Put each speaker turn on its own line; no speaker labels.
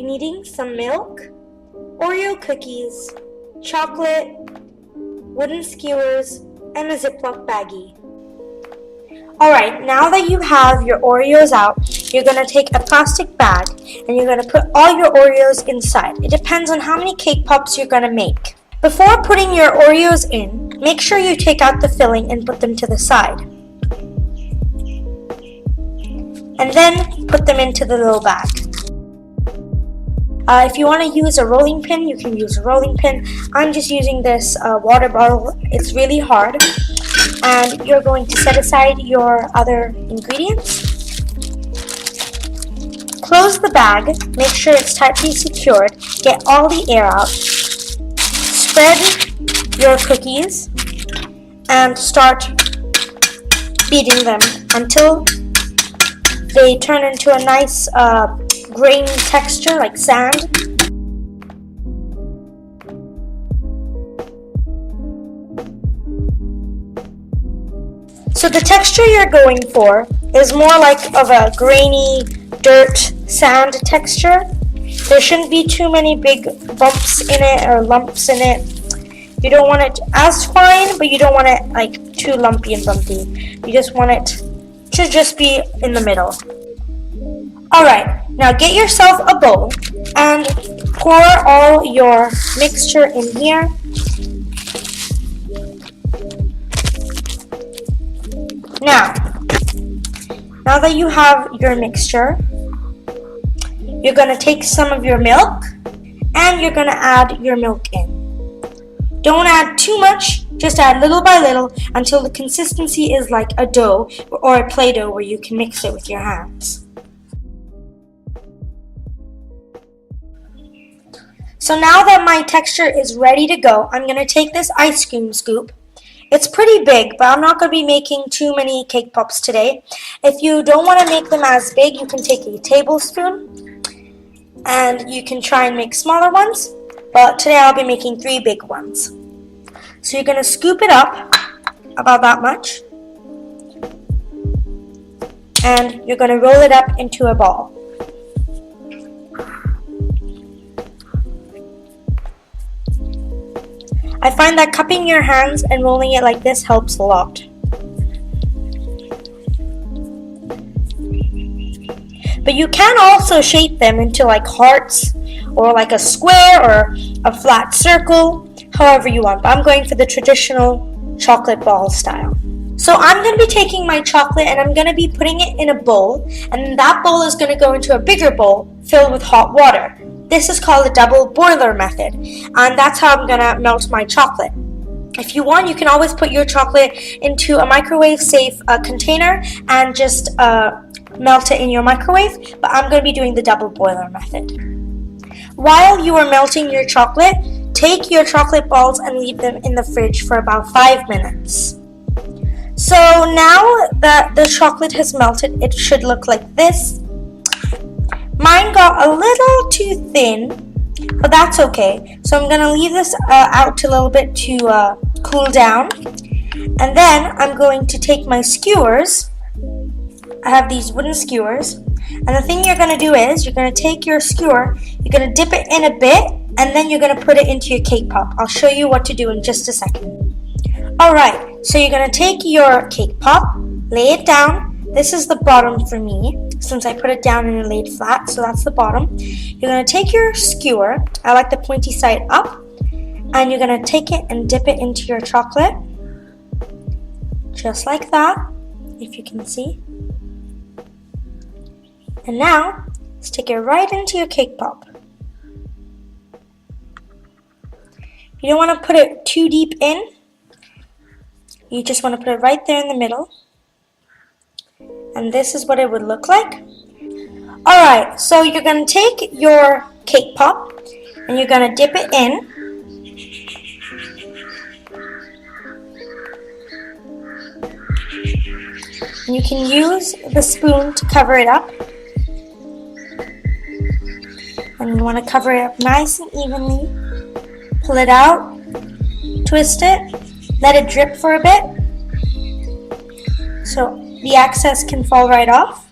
needing some milk, Oreo cookies, chocolate, wooden skewers, and a Ziploc baggie. Alright, now that you have your Oreos out, you're going to take a plastic bag and you're going to put all your Oreos inside. It depends on how many cake pops you're going to make. Before putting your Oreos in, make sure you take out the filling and put them to the side. And then put them into the little bag. If you want to use a rolling pin, you can use a rolling pin. I'm just using this water bottle. It's really hard. And you're going to set aside your other ingredients. Close the bag. Make sure it's tightly secured. Get all the air out. Spread your cookies and start beating them until they turn into a nice grainy texture like sand. So the texture you're going for is more like of a grainy dirt sand texture. There shouldn't be too many big bumps in it or lumps in it. You don't want it as fine, but you don't want it like too lumpy and bumpy. You just want it to just be in the middle. Alright, now get yourself a bowl and pour all your mixture in here. Now that you have your mixture, you're going to take some of your milk and you're going to add your milk in. Don't add too much, just add little by little until the consistency is like a dough or a Play-Doh where you can mix it with your hands. So now that my texture is ready to go, I'm going to take this ice cream scoop. It's pretty big, but I'm not going to be making too many cake pops today. If you don't want to make them as big, you can take a tablespoon and you can try and make smaller ones. But today I'll be making 3 big ones. So you're going to scoop it up about that much. And you're going to roll it up into a ball. I find that cupping your hands and rolling it like this helps a lot. But you can also shape them into like hearts or like a square or a flat circle, however you want. But I'm going for the traditional chocolate ball style. So I'm going to be taking my chocolate and I'm going to be putting it in a bowl, and that bowl is going to go into a bigger bowl filled with hot water. This is called the double boiler method, and that's how I'm going to melt my chocolate. If you want, you can always put your chocolate into a microwave-safe container and just melt it in your microwave, but I'm going to be doing the double boiler method. While you are melting your chocolate, take your chocolate balls and leave them in the fridge for about 5 minutes. So now that the chocolate has melted, it should look like this. Mine got a little too thin, but that's okay. So I'm going to leave this out a little bit to cool down. And then I'm going to take my skewers. I have these wooden skewers. And the thing you're going to do is you're going to take your skewer, you're going to dip it in a bit, and then you're going to put it into your cake pop. I'll show you what to do in just a second. Alright, so you're going to take your cake pop, lay it down. This is the bottom for me, since I put it down and it laid flat, so that's the bottom. You're going to take your skewer, I like the pointy side up, and you're going to take it and dip it into your chocolate, just like that, if you can see. And now, stick it right into your cake pop. You don't want to put it too deep in. You just want to put it right there in the middle. And this is what it would look like. Alright, so you're going to take your cake pop and you're going to dip it in. And you can use the spoon to cover it up. And you want to cover it up nice and evenly. Pull it out, twist it, let it drip for a bit so the excess can fall right off.